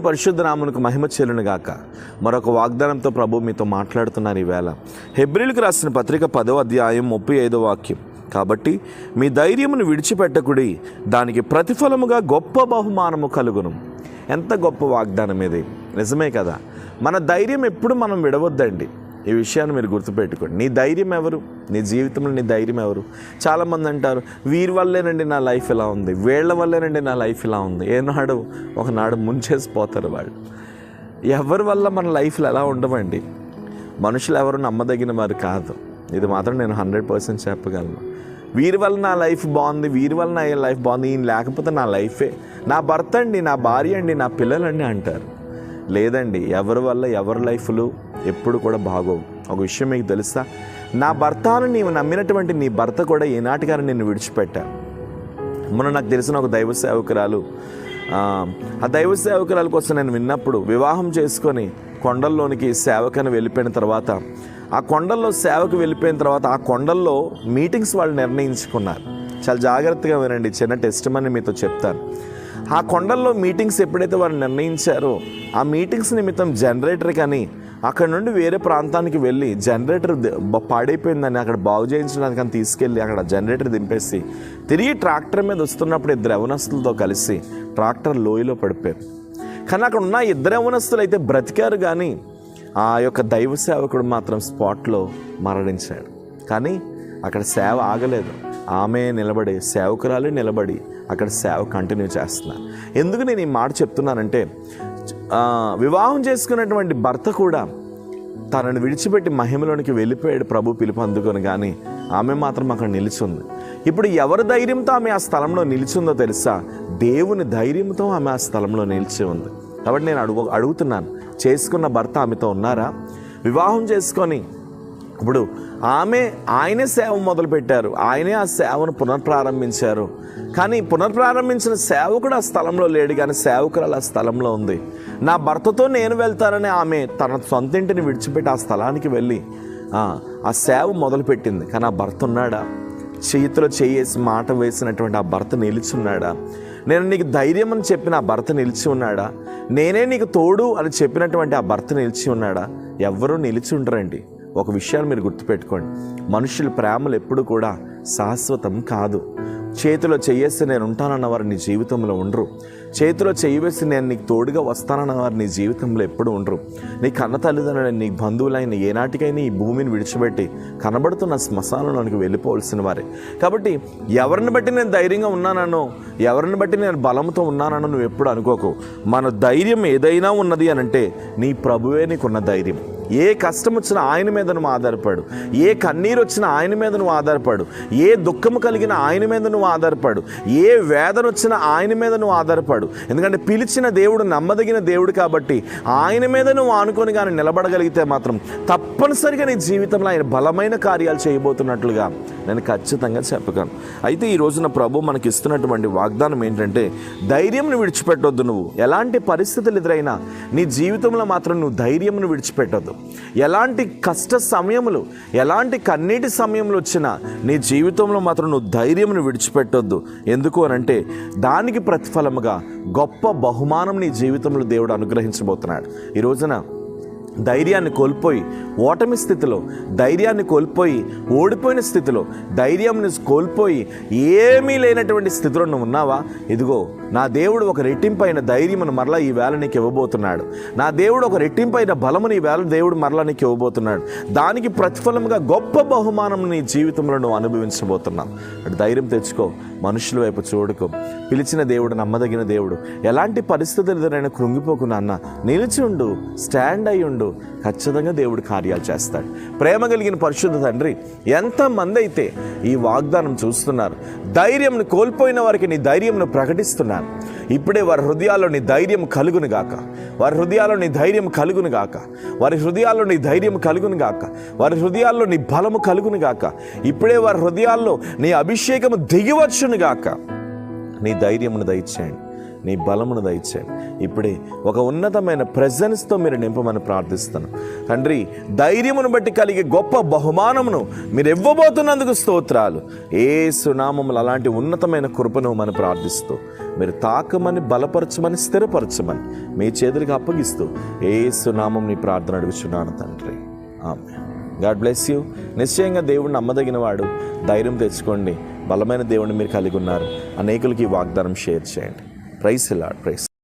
పరిశుద్ధ నామమునకు మహిమ చెల్లును గాక. మరొక వాగ్దానంతో ప్రభు మీతో మాట్లాడుతున్నారు ఈవేళ. హెబ్రీయులకు రాసిన పత్రిక 10వ అధ్యాయం 35వ వాక్యం. కాబట్టి మీ ధైర్యమును విడిచిపెట్టకుడి, దానికి ప్రతిఫలముగా గొప్ప బహుమానము కలుగును. ఎంత గొప్ప వాగ్దానం ఇది, నిజమే కదా. మన ధైర్యం ఎప్పుడు మనం విడవద్దండి. ఈ విషయాన్ని మీరు గుర్తుపెట్టుకోండి. నీ ధైర్యం ఎవరు? నీ జీవితంలో నీ ధైర్యం ఎవరు? చాలామంది అంటారు, వీరి వల్లేనండి నా లైఫ్ ఇలా ఉంది, వీళ్ళ వల్లేనండి నా లైఫ్ ఇలా ఉంది. ఏనాడు ఒకనాడు ముంచేసిపోతారు వాళ్ళు. ఎవరి వల్ల మన లైఫ్లో ఎలా ఉండమండి. మనుషులు ఎవరు నమ్మదగిన వారు కాదు. ఇది మాత్రం నేను 100% చెప్పగలను. వీరి వల్ల నా లైఫ్ బాగుంది, వీరి వల్ల నా లైఫ్ బాగుంది, ఈయన లేకపోతే నా లైఫే, నా భర్త అండి, నా భార్య అండి, నా పిల్లలండి అంటారు. లేదండి, ఎవరి వల్ల ఎవరి లైఫ్లు ఎప్పుడు కూడా బాగోవు. ఒక విషయం మీకు తెలుసా, నా భర్తను నీవు నమ్మినటువంటి నీ భర్త కూడా ఏనాటిగానే నిన్ను విడిచిపెట్టా. మొన్న నాకు తెలిసిన ఒక దైవ సేవకురాలు, ఆ దైవ సేవకురాల కోసం నేను విన్నప్పుడు, వివాహం చేసుకొని కొండల్లోనికి సేవకని వెళ్ళిపోయిన తర్వాత, ఆ కొండల్లో సేవకు వెళ్ళిపోయిన తర్వాత ఆ కొండల్లో మీటింగ్స్ వాళ్ళు నిర్ణయించుకున్నారు. చాలా జాగ్రత్తగా వినండి, చిన్న టెస్టిమనీ మీతో చెప్తాను. ఆ కొండల్లో మీటింగ్స్ ఎప్పుడైతే వారు నిర్ణయించారో, ఆ మీటింగ్స్ నిమిత్తం జనరేటర్ కానీ అక్కడ నుండి వేరే ప్రాంతానికి వెళ్ళి జనరేటర్ పాడైపోయిందని అక్కడ బాగు చేయించడానికి అని తీసుకెళ్ళి అక్కడ జనరేటర్ దింపేసి తిరిగి ట్రాక్టర్ మీద వస్తున్నప్పుడు ఇద్దరు యవనస్తులతో కలిసి ట్రాక్టర్ లోయలో పడిపోయారు. కానీ అక్కడ ఉన్న ఇద్దరు యవనస్తులు అయితే బ్రతికారు, కానీ ఆ యొక్క దైవ సేవకుడు మాత్రం స్పాట్లో మరణించాడు. కానీ అక్కడ సేవ ఆగలేదు. ఆమె నిలబడి, సేవకురాలే నిలబడి అక్కడ సేవ కంటిన్యూ చేస్తున్నారు. ఎందుకు నేను ఈ మాట చెప్తున్నానంటే, వివాహం చేసుకున్నటువంటి భర్త కూడా తనను విడిచిపెట్టి మహిమలోనికి వెళ్ళిపోయాడు ప్రభు పిలుపు అందుకొని, కానీ ఆమె మాత్రం అక్కడ నిలిచింది. ఇప్పుడు ఎవరి ధైర్యంతో ఆమె ఆ స్థలంలో నిలిచిందో తెలుసా? దేవుని ధైర్యంతో ఆమె ఆ స్థలంలో నిలిచి ఉంది. కాబట్టి నేను అడుగుతున్నాను, చేసుకున్న భర్త ఆమెతో ఉన్నారా? వివాహం చేసుకొని ఇప్పుడు ఆయనే సేవ మొదలుపెట్టారు, ఆయనే ఆ సేవను పునఃప్రారంభించారు. కానీ పునఃప్రారంభించిన సేవకుడు ఆ స్థలంలో లేడు, కానీ సేవకురాలు ఆ స్థలంలో ఉంది. నా భర్తతో నేను వెళ్తానని ఆమె తన సొంత ఇంటిని విడిచిపెట్టి ఆ స్థలానికి వెళ్ళి ఆ సేవ మొదలుపెట్టింది. కానీ ఆ భర్త ఉన్నాడా? చేతిలో చేసి మాట వేసినటువంటి ఆ భర్త నిలిచున్నాడా? నేను నీకు ధైర్యం అని చెప్పిన ఆ భర్త నిలిచి ఉన్నాడా? నేనే నీకు తోడు అని చెప్పినటువంటి ఆ భర్త నిలిచి ఉన్నాడా? ఎవ్వరూ నిలిచి ఉండరండి. ఒక విషయాన్ని మీరు గుర్తుపెట్టుకోండి, మనుషుల ప్రేమలు ఎప్పుడు కూడా శాశ్వతం కాదు. చేతిలో చెయ్యేసి నేను ఉంటానన్న వారు నీ జీవితంలో ఉండరు. చేతిలో చెయ్యవేసి నేను నీకు తోడుగా వస్తానన్న వారు నీ జీవితంలో ఎప్పుడు ఉండరు. నీ కన్న తల్లిదండ్రులు, నీ బంధువులైన ఏనాటికైనా ఈ భూమిని విడిచిపెట్టి కనబడుతున్న శ్మశానంలోనికి వెళ్ళిపోవలసిన వారే. కాబట్టి ఎవరిని బట్టి నేను ధైర్యంగా ఉన్నానో, ఎవరిని బట్టి నేను బలంతో ఉన్నానో నువ్వు ఎప్పుడు అనుకోకు. మన ధైర్యం ఏదైనా ఉన్నది అని అంటే నీ ప్రభువే నీకున్న ధైర్యం. ఏ కష్టం వచ్చినా ఆయన మీద నువ్వు ఆధారపడు, ఏ కన్నీరు వచ్చినా ఆయన మీద నువ్వు ఆధారపడు, ఏ దుఃఖము కలిగిన ఆయన మీద నువ్వు ఆధారపడు, ఏ వేదన వచ్చినా ఆయన మీద నువ్వు ఆధారపడు. ఎందుకంటే పిలిచిన దేవుడు నమ్మదగిన దేవుడు కాబట్టి ఆయన మీద నువ్వు ఆనుకొని కానీ నిలబడగలిగితే మాత్రం తప్పనిసరిగా నీ జీవితంలో ఆయన బలమైన కార్యాలు చేయబోతున్నట్లుగా నేను ఖచ్చితంగా చెప్పగలను. అయితే ఈ రోజున ప్రభు మనకి ఇస్తున్నటువంటి వాగ్దానం ఏంటంటే, ధైర్యంను విడిచిపెట్టొద్దు. నువ్వు ఎలాంటి పరిస్థితులు ఎదురైనా నీ జీవితంలో మాత్రం నువ్వు ధైర్యంను విడిచిపెట్టొద్దు. ఎలాంటి కష్ట సమయములు, ఎలాంటి కన్నీటి సమయములు వచ్చినా నీ జీవితంలో మాత్రం నువ్వు ధైర్యంను విడిచిపెట్టొద్దు. ఎందుకు అనంటే, దానికి ప్రతిఫలముగా గొప్ప బహుమానం నీ జీవితంలో దేవుడు అనుగ్రహించబోతున్నాడు. ఈ రోజున ధైర్యాన్ని కోల్పోయి ఓటమి స్థితిలో, ధైర్యాన్ని కోల్పోయి ఓడిపోయిన స్థితిలో, ధైర్యాన్ని కోల్పోయి ఏమీ లేనటువంటి స్థితిలో నువ్వు ఉన్నావా? ఇదిగో నా దేవుడు ఒక రెట్టింపైన ధైర్యమును మరలా ఈ వేళ నీకు ఇవ్వబోతున్నాడు. నా దేవుడు ఒక రెట్టింపైన బలమును ఈ వేళ దేవుడు మరలా నీకు ఇవ్వబోతున్నాడు. దానికి ప్రతిఫలముగా గొప్ప బహుమానం నీ జీవితంలో నువ్వు అనుభవించబోతున్నావు. అటు ధైర్యం తెచ్చుకో, మనుషుల వైపు చూడుకో. పిలిచిన దేవుడు నమ్మదగిన దేవుడు. ఎలాంటి పరిస్థితులు ఎదురైనా కృంగిపోకు నాన్న, నిలిచి ఉండు, స్టాండ్ అయి ఉండు. ఖచ్చితంగా దేవుడు కార్యాలు చేస్తాడు. ప్రేమ కలిగిన పరిశుద్ధ తండ్రి, ఎంతమంది అయితే ఈ వాగ్దానం చూస్తున్నారు, ధైర్యంను కోల్పోయిన వారికి నీ ధైర్యంను ప్రకటిస్తున్నాను. ఇప్పుడే వారి హృదయాల్లో నీ ధైర్యం కలుగును గాక, వారి హృదయాల్లో నీ ధైర్యం కలుగును గాక, వారి హృదయాల్లో నీ ధైర్యం కలుగును గాక, వారి హృదయాల్లో నీ బలము కలుగును గాక. ఇప్పుడే వారి హృదయాల్లో నీ అభిషేకము దిగివచ్చును గాక. నీ ధైర్యమును దయచేయండి, నీ బలమును దయచేయండి. ఇప్పుడే ఒక ఉన్నతమైన ప్రెజెన్స్తో మీరు నింపమని ప్రార్థిస్తాను తండ్రి. ధైర్యమును బట్టి కలిగే గొప్ప బహుమానమును మీరు ఇవ్వబోతున్నందుకు స్తోత్రాలు. యేసు నామములో అలాంటి ఉన్నతమైన కృపను మనం ప్రార్థిస్తూ మీరు తాకమని, బలపరచమని, స్థిరపరచమని మీ చేతులకు అప్పగిస్తూ యేసు నామం నీ ప్రార్థన అడుగుచున్నాను తండ్రి. ఆమేన్. God bless you. నిశ్చయంగా దేవుడు నమ్మదగిన వాడు. ధైర్యం తెచ్చుకోండి. బలమైన దేవుడిని మీరు కలిగి ఉన్నారు. అనేకులకి ఈ వాగ్దానం షేర్ చేయండి. Praise the lord. ప్రైజ్.